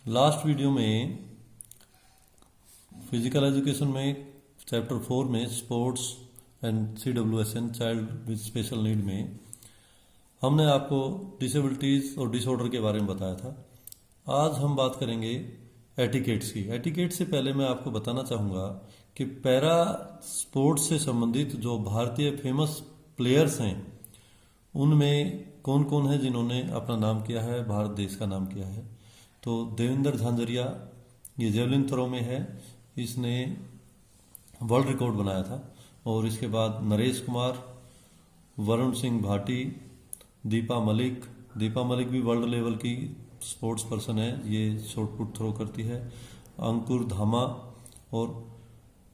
Last video में physical education में chapter 4 में sports and CWSN child with special need में हमने आपको डिसेबिलिटीज और डिसऑर्डर के बारे में बताया था। आज हम बात करेंगे एटिकेट्स की। एटिकेट से पहले मैं आपको बताना चाहूँगा कि पैरा स्पोर्ट्स से संबंधित जो भारतीय फेमस प्लेयर्स हैं उनमें कौन कौन है जिन्होंने अपना नाम किया है, भारत देश का नाम किया है। तो देवेंद्र झांझरिया ये जेवलिन थ्रो में है, इसने वर्ल्ड रिकॉर्ड बनाया था। और इसके बाद नरेश कुमार, वरुण सिंह भाटी, दीपा मलिक भी वर्ल्ड लेवल की स्पोर्ट्स पर्सन है, ये शॉर्ट पुट थ्रो करती है। अंकुर धामा और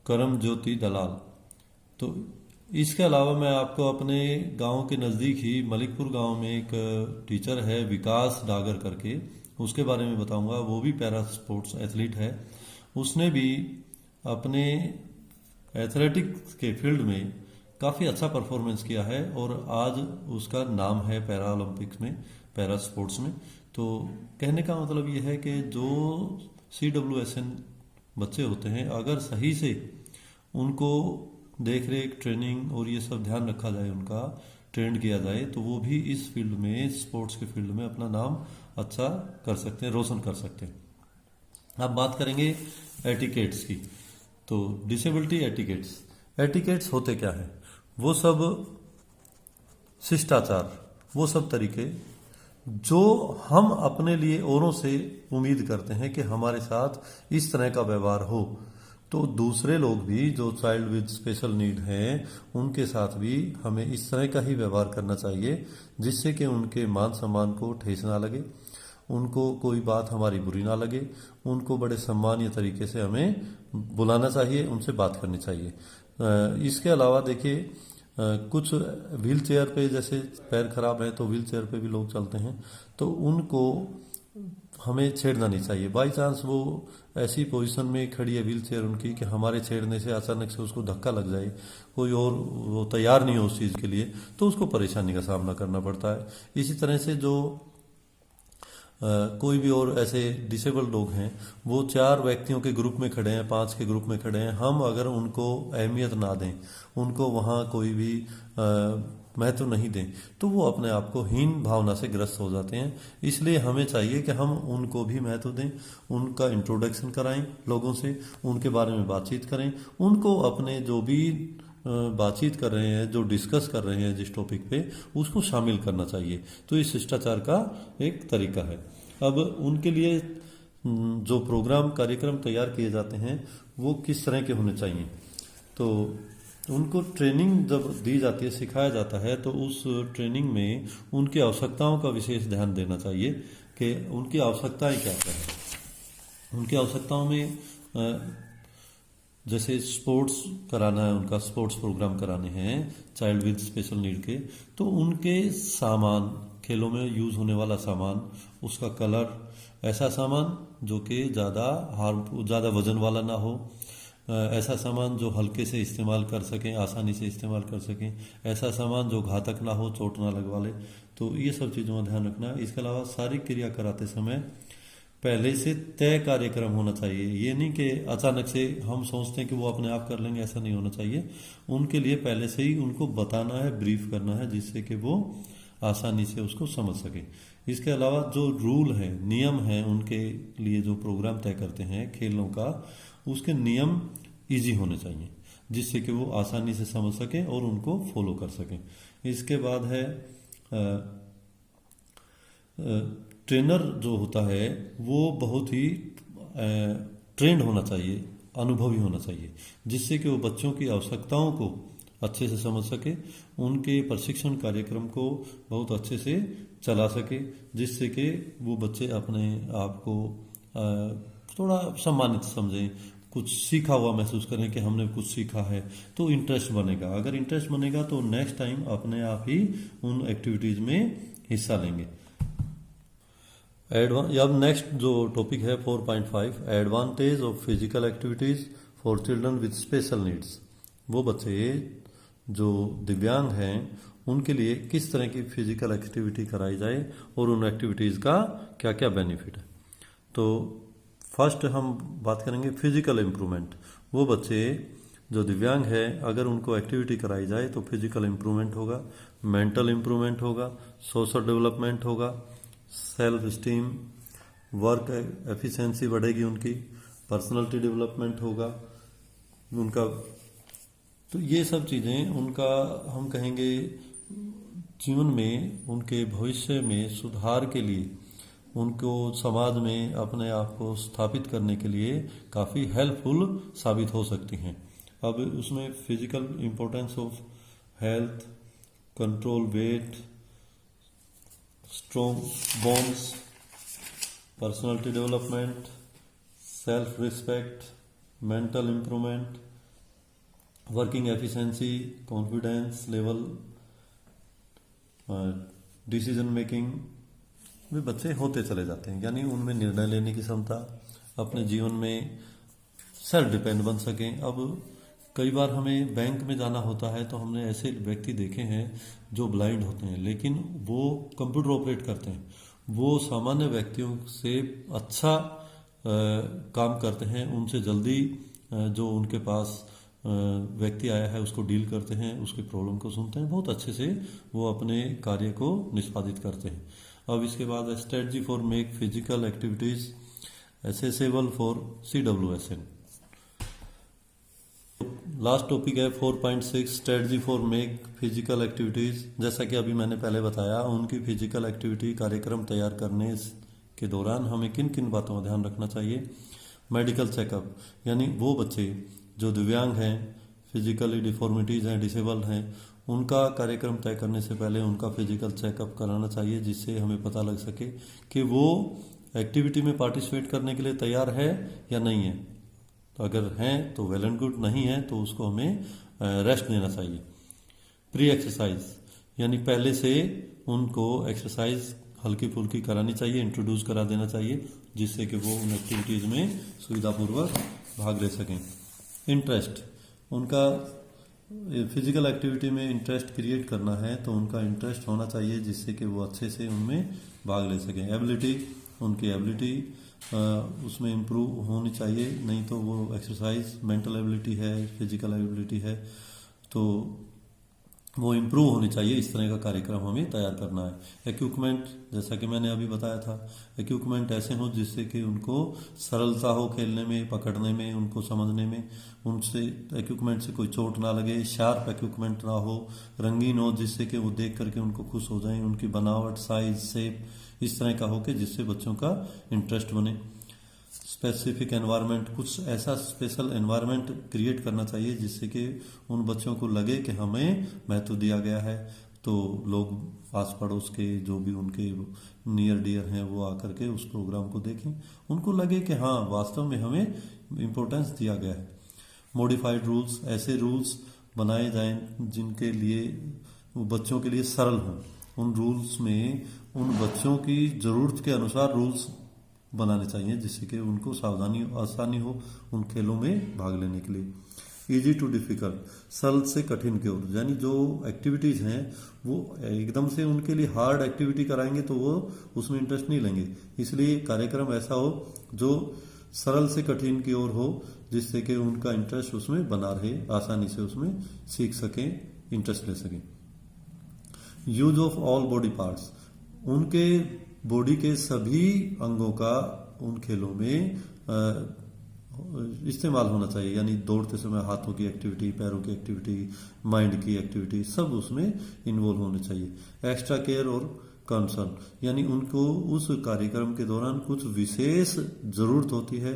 करम ज्योति दलाल। तो इसके अलावा मैं आपको अपने गांव के नज़दीक ही मलिकपुर गांव में एक टीचर है विकास डागर करके, उसके बारे में बताऊंगा। वो भी पैरा स्पोर्ट्स एथलीट है। उसने भी अपने एथलेटिक्स के फील्ड में काफ़ी अच्छा परफॉर्मेंस किया है और आज उसका नाम है पैरा ओलंपिक्स में, पैरा स्पोर्ट्स में। तो कहने का मतलब ये है कि जो CWSN बच्चे होते हैं, अगर सही से उनको देख रेख, ट्रेनिंग और ये सब ध्यान रखा जाए, उनका ट्रेंड किया जाए, तो वो भी इस फील्ड में, स्पोर्ट्स के फील्ड में अपना नाम अच्छा कर सकते हैं, रोशन कर सकते हैं। अब बात करेंगे एटिकेट्स की। तो डिसेबिलिटी एटिकेट्स होते क्या है? वो सब शिष्टाचार, वो सब तरीके जो हम अपने लिए औरों से उम्मीद करते हैं कि हमारे साथ इस तरह का व्यवहार हो, तो दूसरे लोग भी जो चाइल्ड विद स्पेशल नीड हैं उनके साथ भी हमें इस तरह का ही व्यवहार करना चाहिए जिससे कि उनके मान सम्मान को ठेस ना लगे, उनको कोई बात हमारी बुरी ना लगे, उनको बड़े सम्मानीय तरीके से हमें बुलाना चाहिए, उनसे बात करनी चाहिए। इसके अलावा देखिए, कुछ व्हील चेयर पे, जैसे पैर खराब है तो व्हील चेयर पे भी लोग चलते हैं, तो उनको हमें छेड़ना नहीं चाहिए। बाई चांस वो ऐसी पोजीशन में खड़ी है व्हील चेयर उनकी कि हमारे छेड़ने से अचानक से उसको धक्का लग जाए, कोई और वो तैयार नहीं हो उस चीज़ के लिए, तो उसको परेशानी का सामना करना पड़ता है। इसी तरह से जो कोई भी और ऐसे डिसेबल्ड लोग हैं, वो 4 व्यक्तियों के ग्रुप में खड़े हैं, 5 के ग्रुप में खड़े हैं, हम अगर उनको अहमियत ना दें, उनको वहाँ कोई भी महत्व नहीं दें, तो वो अपने आप को हीन भावना से ग्रस्त हो जाते हैं। इसलिए हमें चाहिए कि हम उनको भी महत्व दें, उनका इंट्रोडक्शन कराएं लोगों से, उनके बारे में बातचीत करें, उनको अपने जो भी बातचीत कर रहे हैं, जो डिस्कस कर रहे हैं जिस टॉपिक पे, उसको शामिल करना चाहिए। तो ये शिष्टाचार का एक तरीका है। अब उनके लिए जो प्रोग्राम, कार्यक्रम तैयार किए जाते हैं वो किस तरह के होने चाहिए? तो उनको ट्रेनिंग जब दी जाती है, सिखाया जाता है, तो उस ट्रेनिंग में उनकी आवश्यकताओं का विशेष ध्यान देना चाहिए कि उनकी आवश्यकताएं क्या क्या है। उनकी आवश्यकताओं में जैसे स्पोर्ट्स कराना है, उनका स्पोर्ट्स प्रोग्राम कराने हैं चाइल्ड विद स्पेशल नीड के, तो उनके सामान, खेलों में यूज़ होने वाला सामान, उसका कलर, ऐसा सामान जो कि ज़्यादा वजन वाला ना हो, ऐसा सामान जो हल्के से इस्तेमाल कर सकें, आसानी से इस्तेमाल कर सकें, ऐसा सामान जो घातक ना हो, चोट ना लगवा ले। तो ये सब चीज़ों का ध्यान रखना है। इसके अलावा शारीरिक क्रिया कराते समय पहले से तय कार्यक्रम होना चाहिए। ये नहीं कि अचानक से हम सोचते हैं कि वो अपने आप कर लेंगे, ऐसा नहीं होना चाहिए। उनके लिए पहले से ही उनको बताना है, ब्रीफ करना है, जिससे कि वो आसानी से उसको समझ सके। इसके अलावा जो रूल है, नियम है, उनके लिए जो प्रोग्राम तय करते हैं खेलों का, उसके नियम इजी होने चाहिए जिससे कि वो आसानी से समझ सकें और उनको फॉलो कर सकें। इसके बाद है ट्रेनर जो होता है वो बहुत ही ट्रेंड होना चाहिए, अनुभवी होना चाहिए, जिससे कि वो बच्चों की आवश्यकताओं को अच्छे से समझ सके, उनके प्रशिक्षण कार्यक्रम को बहुत अच्छे से चला सके, जिससे कि वो बच्चे अपने आप को थोड़ा सम्मानित समझें, कुछ सीखा हुआ महसूस करें कि हमने कुछ सीखा है, तो इंटरेस्ट बनेगा। अगर इंटरेस्ट बनेगा तो नेक्स्ट टाइम अपने आप ही उन एक्टिविटीज़ में हिस्सा लेंगे। अब नेक्स्ट जो टॉपिक है 4.5, advantage of physical activities for children with special needs. वो बच्चे जो दिव्यांग हैं उनके लिए किस तरह की फिजिकल एक्टिविटी कराई जाए और उन एक्टिविटीज़ का क्या क्या बेनिफिट है। तो फर्स्ट हम बात करेंगे फिजिकल इम्प्रूवमेंट। वो बच्चे जो दिव्यांग है, अगर उनको एक्टिविटी कराई जाए तो फिजिकल इम्प्रूवमेंट होगा, मेंटल इम्प्रूवमेंट होगा, सोशल डेवलपमेंट होगा, सेल्फ स्टीम, वर्क एफिशिएंसी बढ़ेगी उनकी, पर्सनालिटी डेवलपमेंट होगा उनका। तो ये सब चीज़ें उनका हम कहेंगे जीवन में, उनके भविष्य में सुधार के लिए, उनको समाज में अपने आप को स्थापित करने के लिए काफ़ी हेल्पफुल साबित हो सकती हैं। अब उसमें physical importance of health, control weight, strong bones, personality development, self respect, mental improvement, working efficiency, confidence level, decision making, वे बच्चे होते चले जाते हैं। यानी उनमें निर्णय लेने की क्षमता, अपने जीवन में सेल्फ डिपेंड बन सकें। अब कई बार हमें बैंक में जाना होता है तो हमने ऐसे व्यक्ति देखे हैं जो ब्लाइंड होते हैं, लेकिन वो कंप्यूटर ऑपरेट करते हैं। वो सामान्य व्यक्तियों से अच्छा काम करते हैं, उनसे जल्दी जो उनके पास व्यक्ति आया है उसको डील करते हैं, उसके प्रॉब्लम को सुनते हैं, बहुत अच्छे से वो अपने कार्य को निष्पादित करते हैं। अब इसके बाद strategy for make physical activities accessible for CWSN। Last topic है 4.6 strategy for make physical activities. जैसा कि अभी मैंने पहले बताया, उनकी फिजिकल एक्टिविटी कार्यक्रम तैयार करने के दौरान हमें किन किन बातों का ध्यान रखना चाहिए। मेडिकल चेकअप, यानी वो बच्चे जो दिव्यांग हैं, फिजिकली डिफॉर्मिटीज़ हैं, डिसेबल्ड हैं, उनका कार्यक्रम तय करने से पहले उनका फिजिकल चेकअप कराना चाहिए, जिससे हमें पता लग सके कि वो एक्टिविटी में पार्टिसिपेट करने के लिए तैयार है या नहीं है। तो अगर हैं तो वेल एंड गुड, नहीं है तो उसको हमें रेस्ट देना चाहिए। प्री एक्सरसाइज, यानी पहले से उनको एक्सरसाइज हल्की फुल्की करानी चाहिए, इंट्रोड्यूस करा देना चाहिए, जिससे कि वो उन एक्टिविटीज़ में सुविधापूर्वक भाग ले सकें। इंटरेस्ट, उनका फिजिकल एक्टिविटी में इंटरेस्ट क्रिएट करना है तो उनका इंटरेस्ट होना चाहिए, जिससे कि वो अच्छे से उनमें भाग ले सकें। एबिलिटी, उनकी एबिलिटी उसमें इम्प्रूव होनी चाहिए, नहीं तो वो एक्सरसाइज, मेंटल एबिलिटी है, फिजिकल एबिलिटी है, तो वो इम्प्रूव होनी चाहिए। इस तरह का कार्यक्रम हमें तैयार करना है। इक्विपमेंट, जैसा कि मैंने अभी बताया था, इक्विपमेंट ऐसे हो जिससे कि उनको सरलता हो खेलने में, पकड़ने में, उनको समझने में। उनसे इक्विपमेंट से कोई चोट ना लगे, शार्प इक्विपमेंट ना हो, रंगीन हो जिससे कि वो देख करके उनको खुश हो जाएं, उनकी बनावट, साइज, शेप इस तरह का हो कि जिससे बच्चों का इंटरेस्ट बने। स्पेसिफिक एनवायरनमेंट, कुछ ऐसा स्पेशल एनवायरनमेंट क्रिएट करना चाहिए जिससे कि उन बच्चों को लगे कि हमें महत्व दिया गया है, तो लोग आस पड़ोस के जो भी उनके नियर डियर हैं वो आकर के उस प्रोग्राम को देखें, उनको लगे कि हाँ वास्तव में हमें इम्पोर्टेंस दिया गया है। मॉडिफाइड रूल्स, ऐसे रूल्स बनाए जाएं जिनके लिए वो बच्चों के लिए सरल हों। उन रूल्स में उन बच्चों की ज़रूरत के अनुसार रूल्स बनाने चाहिए, जिससे कि उनको सावधानी आसानी हो उन खेलों में भाग लेने के लिए। इजी टू डिफिकल्ट, सरल से कठिन की ओर, यानी जो एक्टिविटीज़ हैं वो एकदम से उनके लिए हार्ड एक्टिविटी कराएंगे तो वो उसमें इंटरेस्ट नहीं लेंगे। इसलिए कार्यक्रम ऐसा हो जो सरल से कठिन की ओर हो, जिससे कि उनका इंटरेस्ट उसमें बना रहे, आसानी से उसमें सीख सकें, इंटरेस्ट ले सकें। Use of all body parts, उनके बॉडी के सभी अंगों का उन खेलों में इस्तेमाल होना चाहिए, यानी दौड़ते समय हाथों की एक्टिविटी, पैरों की एक्टिविटी, माइंड की एक्टिविटी, सब उसमें इन्वॉल्व होने चाहिए। एक्स्ट्रा केयर और कंसर्न, यानी उनको उस कार्यक्रम के दौरान कुछ विशेष जरूरत होती है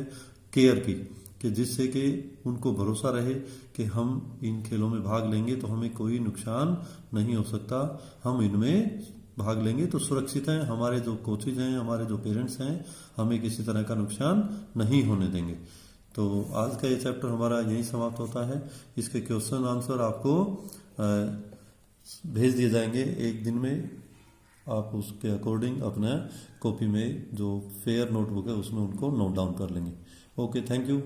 केयर की, कि जिससे कि उनको भरोसा रहे कि हम इन खेलों में भाग लेंगे तो हमें कोई नुकसान नहीं हो सकता, हम इनमें भाग लेंगे तो सुरक्षित हैं, हमारे जो कोचेज हैं, हमारे जो पेरेंट्स हैं, हमें किसी तरह का नुकसान नहीं होने देंगे। तो आज का ये चैप्टर हमारा यहीं समाप्त होता है। इसके क्वेश्चन आंसर आपको भेज दिए जाएंगे एक दिन में, आप उसके अकॉर्डिंग अपना कॉपी में जो फेयर नोटबुक है उसमें उनको नोट डाउन कर लेंगे। Okay, thank you.